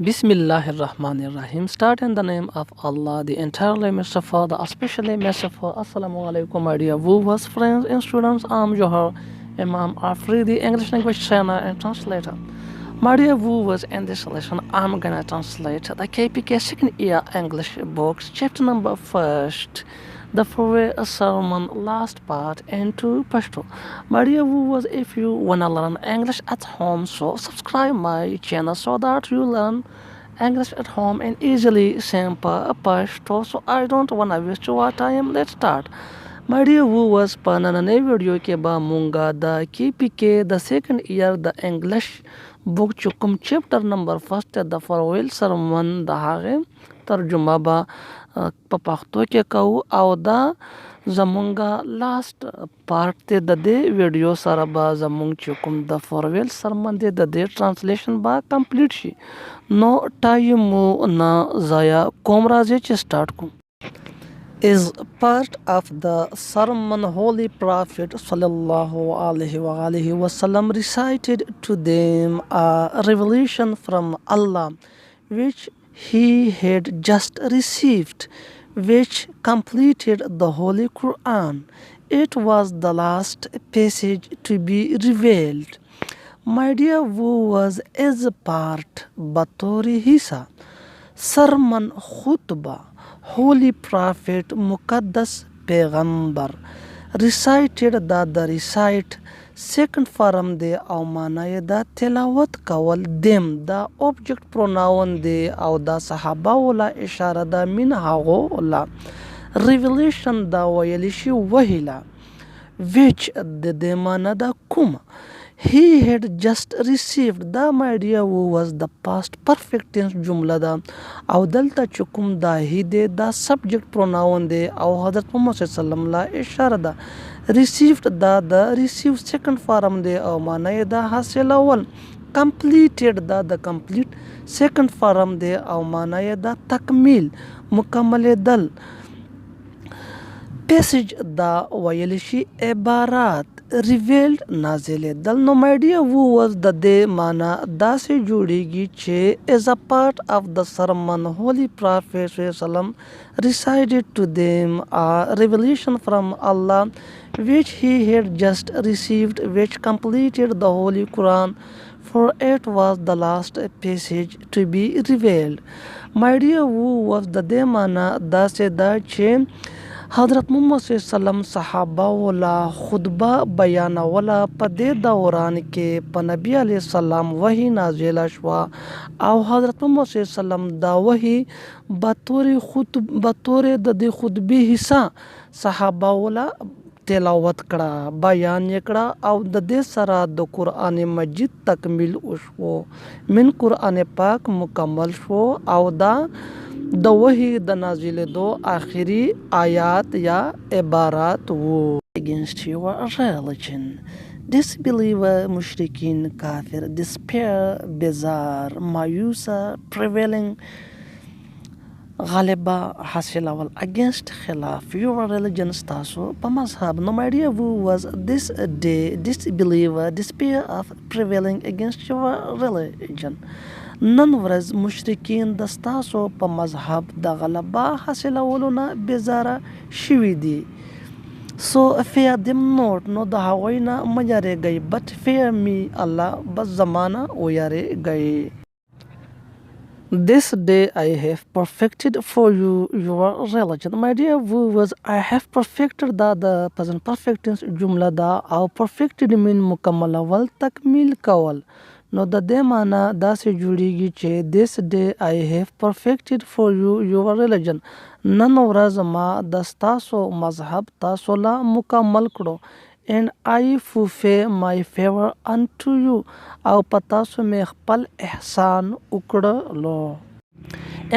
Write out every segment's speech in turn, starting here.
Bismillahirrahmanirrahim. Start in the name of Allah, the entirely merciful, the especially merciful. Assalamu alaikum, my dear viewers, friends, and students. I'm Johar, Imam Afridi, English language trainer and translator. My dear viewers, in this lesson, I'm gonna translate the KPK second year English books, chapter number first, the four sermon last part into Pashto. My dear viewers, if you wanna learn English at home, so subscribe my channel so that you learn English at home and easily simple Pashto. So I don't wanna waste your time. Let's start. My dear viewers, panana video ke ba munga the KPK the second year the English book chukum chapter number first the farewell sermon the hage ترجمه به په پښتو کې کوو او دا زمونږه لاست پارت ته د دې ویډیو سره به زمونږ چې کوم د فورویل سرمن دی د دې ترانسلیشن به کمپلیټ شي نو ټایم مو نه ضایع کوم راځي چې سٹارټ کوم is part of the sermon Holy Prophet sallallahu alaihi wasallam recited to them a revelation from Allah which he had just received, which completed the Holy Quran. It was the last passage to be revealed. My dear viewers, as part Batori Hisa, Sermon Khutbah, Holy Prophet Muqaddas Pegambar recited the recite second form دی او معنی دا تلاوت کول دیم دا object pronoun دی او دا صحابه ولا اشاره دا من هغو ولا revelation دا ویلی شي وهیلا which د دې معنی دا کوم he had just received دا my dear was the past perfect tense جمله ده او دلته چې کوم دا هی دی دا subject pronoun دی او حضرت محمد صلی الله علیه وسلم لا اشاره ده received دا د receive second form دی او معنی دا حاصل اول completed دا د complete second form دی او معنی دا تکمیل مکمل دل passage دا ویل شي عبارات revealed نازل دل نو my dear was د دې معنی داسې جوړیږي چې as a part of the sermon Holy Prophet ﷺ recited to them a revelation from Allah which he had just received, which completed the Holy Quran, for it was the last passage to be revealed. My dear was the demana da se da che حضرت محمد صلی الله علیه وسلم صحابه ولا خطبه بیان ولا په دې دوران کې په نبی علی السلام وحی نازله شو او حضرت محمد صلی الله علیه وسلم دا وحی بطور د دې خطبه حصہ صحابه ولا تلاوت کړه بیان کړه او د دې سره د قران مجید تکمیل وشو من قران پاک مکمل شو او دا د وحی د نازل دو آخری آیات یا عبارات وو against your religion disbeliever مشرکین کافر despair بیزار مایوسه prevailing غالبا حاصل اول against خلاف your religion ستاسو په مذهب no my dear who was this day disbeliever despair of prevailing against your religion نن ورځ مشرکین د ستاسو په مذهب د غلبه حاصلولو نه بیزاره شوي دي so fear them not نو د هغوی نه مه یریږئ but fear me الله بس زمانه ویریږئ This day I have perfected for you your religion. My dear viewers, I have perfected the present perfect tense جمله دا او perfected mean مکمل اول تکمیل کول نو د دې معنی داسې جوړیږي چې this day I have perfected for you your religion نن ورځ ما د ستاسو مذهب تاسو لا مکمل کړو and I fulfill my favor unto you او پتا سو مې خپل احسان وکړلو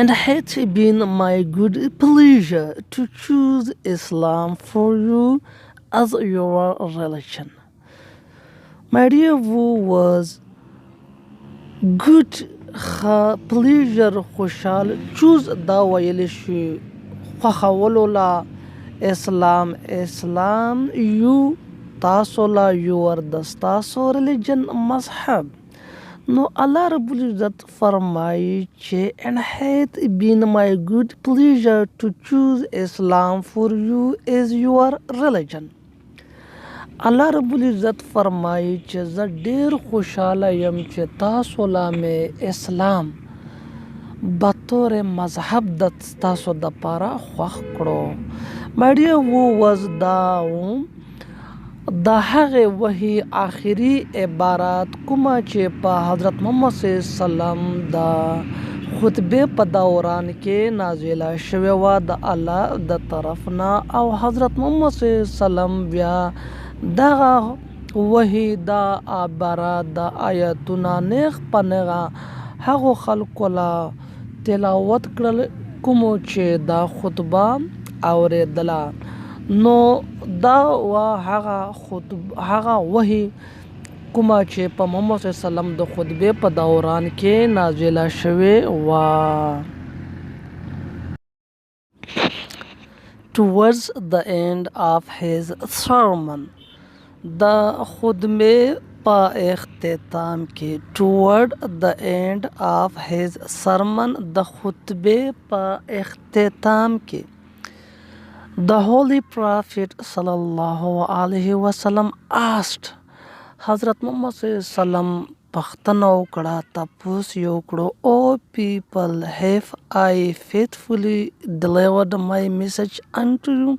and had been my good pleasure to choose Islam for you as your religion. My dear was good pleasure خوشحال choose دا ویل شي خوښولو لا اسلام you تاسو لا your د ستاسو religion مذهب نو الله رب العزت فرمایي چې and hath been my good pleasure to choose Islam for you as your religion. الله رب العزت فرمایي چې زه ډیر خوشاله یم چې تاسو لا مې اسلام بطور مذهب د تاسو د پاره خوښ کړو. My dear viewers دا هغه وحی آخري عبارات کومه چې په حضرت محمد صلی الله علیه وسلم د خطبه په دوران کې نازله شوه و د الله د طرفنا او حضرت محمد صلی الله علیه وسلم بیا دغه وحی د عبارات د آیاتونه نیغ پنغه هغه خلکو لا تلاوت کړل کوم چې دا خطبه اوریدله. نو دا و هغه وحی کومه چې په محمد صلی الله علیه وسلم د خطبه په دوران کې نازله شوه و. Towards the end of his sermon د خطبه په اختتام کې toward the end of his sermon د خطبه په اختتام کې The Holy Prophet sallallahu alaihi wasallam asked حضرت محمد صلی الله علیه وسلم پختنه وکړه تاسو یو کړو O people have I faithfully delivered my message unto you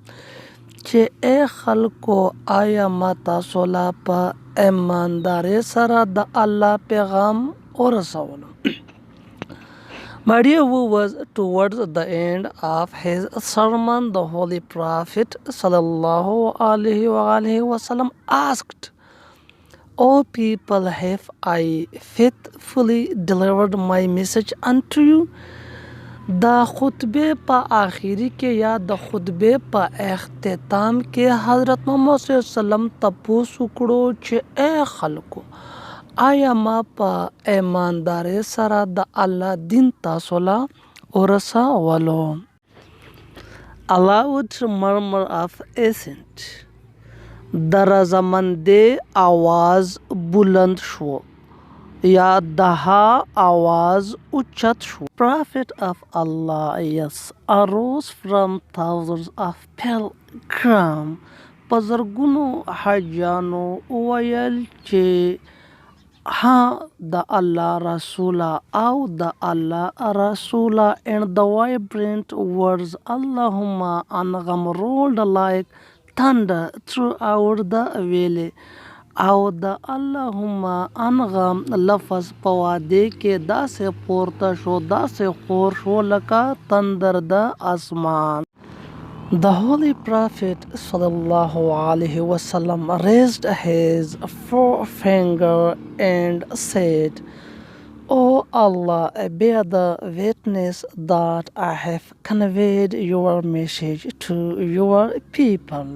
چې اے خلکو آیا ما تاسو لا په ایمانداري سره د الله پیغام ورسولو. My dear viewers, towards the end of his sermon, the Holy Prophet sallallahu alaihi wasallam asked, O people, have I faithfully delivered my message unto you? د خطبه په آخري کې یا د خطبه په اختتام کې حضرت محمد صلی الله علیه وسلم تاسو کړو چې اے خلکو آیا ما په ایمانداري سره د الله دین تاسو لا ورسولو. Allah would murmur of assent. د رضامندۍ आवाज بلند شو یا دها आवाज اوچت شو. Prophet of Allah yes arose from thousands of pilgrims په زرګونو حاجیانو وویل چې ها د الله رسوله او د الله رسوله and the vibrant words Allahumma angham rolled like thunder throughout the valley او د اللهم انغم لفظ په واده کې داسې پورته شو داسې خور شو لکه تندر د اسمان. The Holy Prophet sallallahu alaihi wasallam raised his forefinger and said, O Allah, bear the witness that I have conveyed your message to your people.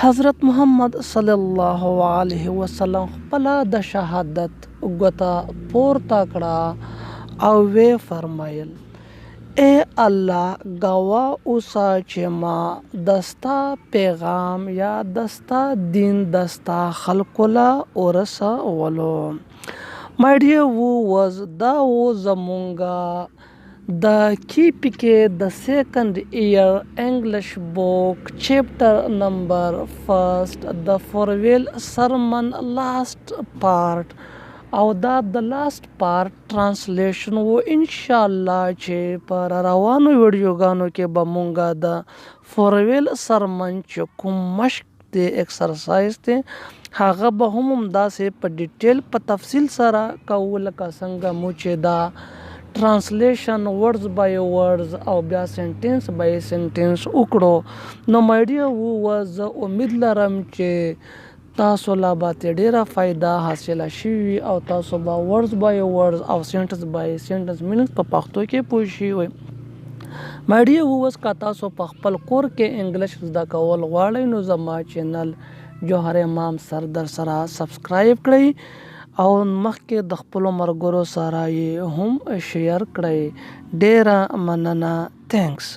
حضرت محمد صلی الله علیه وسلم خپل د شهادت غوتا پورته کړه او وی فرمایل اے الله گوا اوسه چې ما دستا پیغام یا دستا دین دستا خلق لا ورسولو. My dear was دا و زمونږه د KPK the second year English book chapter number 1 the farewell sermon last part او دا د لاست پارت ترانسلیشن و انشاءالله چې پر روانو ویډیوګانو کې به مونږه د فورویل سرمن چې کوم مشق دی ایکسرسایز دی هغه به هم داسې په ډیټیل په تفصیل سره کوو لکه څنګه مو چې دا ترانسلیشن ورډز بای ورډز او بیا سنټنس بای سنټنس وکړو. نو مای ډیر وز امید لرم چې تاسو لا به ډیره فایده حاصله شي او تاسو به ورډز بای ورډز او سنټنس بای سنټنس میننګ په پښتو کې پوه شئ. مای ډیر وز که تاسو په خپل کور کې انګلیش زده کول غواړئ نو زما چینل جوهر امام سر در سره سبسکرایب کړئ او مخکې د خپلو ملګرو سره یې هم شیر کړئ. ډیره مننه. تھینکس.